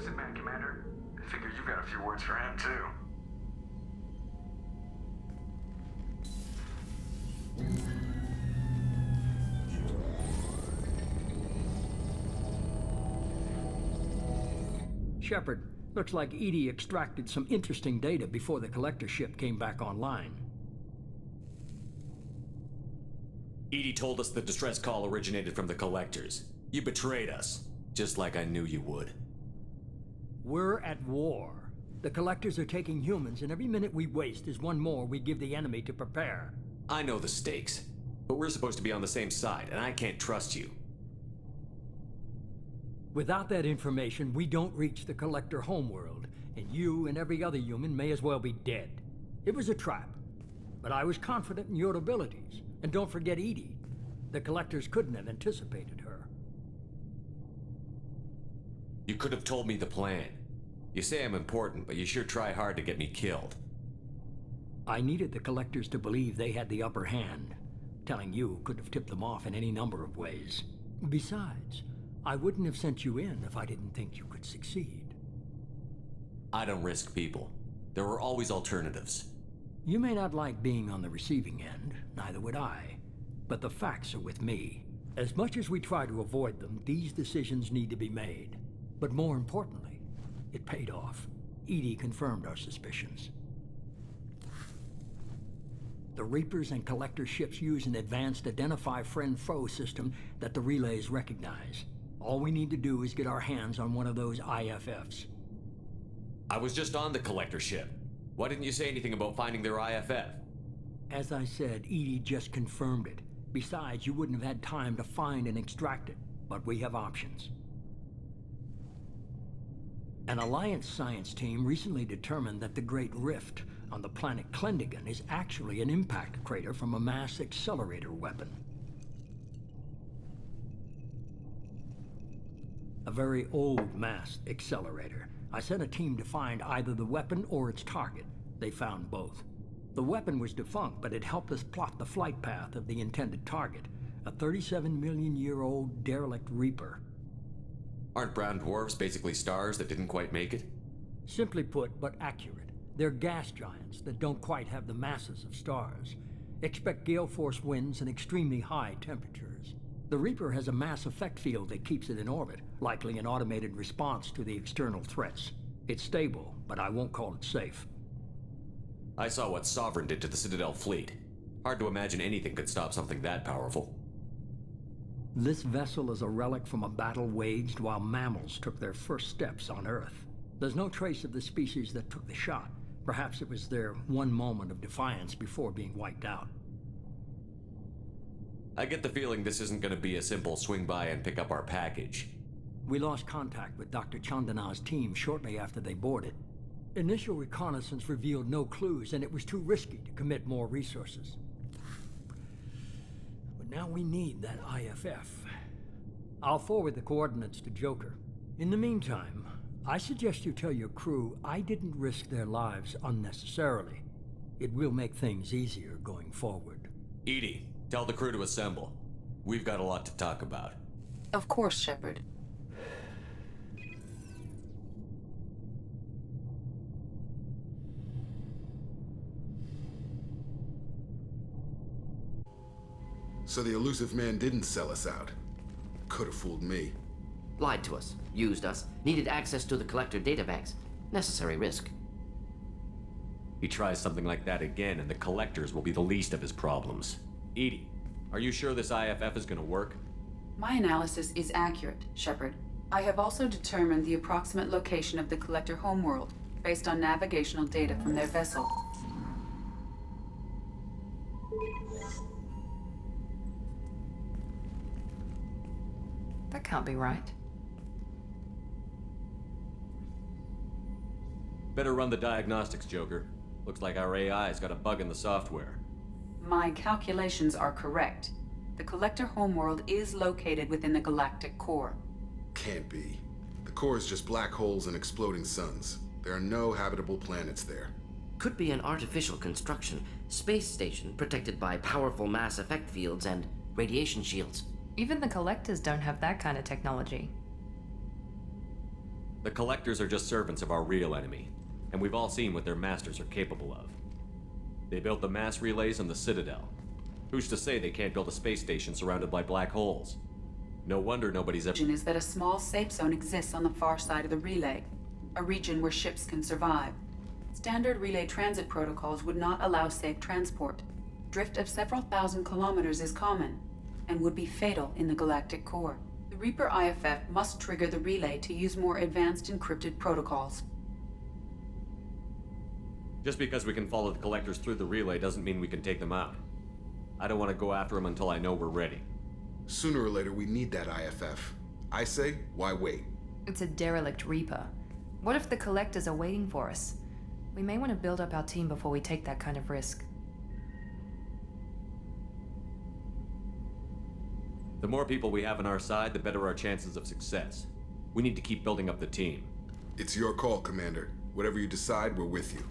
Elusive Man, Commander. I figure you got a few words for him, too. Shepard, looks like EDI extracted some interesting data before the collector ship came back online. EDI told us the distress call originated from the collectors. You betrayed us, just like I knew you would. We're at war. The collectors are taking humans, and every minute we waste is one more we give the enemy to prepare. I know the stakes, but we're supposed to be on the same side, and I can't trust you. Without that information, we don't reach the collector homeworld, and you and every other human may as well be dead. It was a trap, but I was confident in your abilities. And don't forget EDI. The collectors couldn't have anticipated her. You could have told me the plan. You say I'm important, but you sure try hard to get me killed. I needed the collectors to believe they had the upper hand. Telling you could have tipped them off in any number of ways. Besides, I wouldn't have sent you in if I didn't think you could succeed. I don't risk people. There are always alternatives. You may not like being on the receiving end, neither would I. But the facts are with me. As much as we try to avoid them, these decisions need to be made. But more importantly, it paid off. EDI confirmed our suspicions. The Reapers and Collector ships use an advanced Identify Friend-Foe system that the relays recognize. All we need to do is get our hands on one of those IFFs. I was just on the Collector ship. Why didn't you say anything about finding their IFF? As I said, EDI just confirmed it. Besides, you wouldn't have had time to find and extract it. But we have options. An Alliance science team recently determined that the Great Rift on the planet Klendagon is actually an impact crater from a mass accelerator weapon. A very old mass accelerator. I sent a team to find either the weapon or its target. They found both. The weapon was defunct, but it helped us plot the flight path of the intended target, a 37-million-year-old derelict Reaper. Aren't brown dwarfs basically stars that didn't quite make it? Simply put, but accurate. They're gas giants that don't quite have the masses of stars. Expect gale force winds and extremely high temperatures. The Reaper has a mass effect field that keeps it in orbit, likely an automated response to the external threats. It's stable, but I won't call it safe. I saw what Sovereign did to the Citadel fleet. Hard to imagine anything could stop something that powerful. This vessel is a relic from a battle waged while mammals took their first steps on Earth. There's no trace of the species that took the shot. Perhaps it was their one moment of defiance before being wiped out. I get the feeling this isn't going to be a simple swing by and pick up our package. We lost contact with Dr. Chandana's team shortly after they boarded. Initial reconnaissance revealed no clues, and it was too risky to commit more resources. But now we need that IFF. I'll forward the coordinates to Joker. In the meantime, I suggest you tell your crew I didn't risk their lives unnecessarily. It will make things easier going forward. EDI, tell the crew to assemble. We've got a lot to talk about. Of course, Shepard. So the Elusive Man didn't sell us out. Could have fooled me. Lied to us, used us, needed access to the Collector databanks. Necessary risk. He tries something like that again, and the Collectors will be the least of his problems. EDI, are you sure this IFF is gonna work? My analysis is accurate, Shepard. I have also determined the approximate location of the Collector homeworld, based on navigational data from their vessel. That can't be right. Better run the diagnostics, Joker. Looks like our AI's got a bug in the software. My calculations are correct. The Collector homeworld is located within the galactic core. Can't be. The core is just black holes and exploding suns. There are no habitable planets there. Could be an artificial construction, space station protected by powerful mass effect fields and radiation shields. Even the Collectors don't have that kind of technology. The Collectors are just servants of our real enemy, and we've all seen what their masters are capable of. They built the mass relays on the Citadel. Who's to say they can't build a space station surrounded by black holes? No wonder nobody's ever... Is that a small safe zone exists on the far side of the relay, a region where ships can survive. Standard relay transit protocols would not allow safe transport. Drift of several thousand kilometers is common, and would be fatal in the galactic core. The Reaper IFF must trigger the relay to use more advanced encrypted protocols. Just because we can follow the Collectors through the relay doesn't mean we can take them out. I don't want to go after them until I know we're ready. Sooner or later, we need that IFF. I say, why wait? It's a derelict Reaper. What if the Collectors are waiting for us? We may want to build up our team before we take that kind of risk. The more people we have on our side, the better our chances of success. We need to keep building up the team. It's your call, Commander. Whatever you decide, we're with you.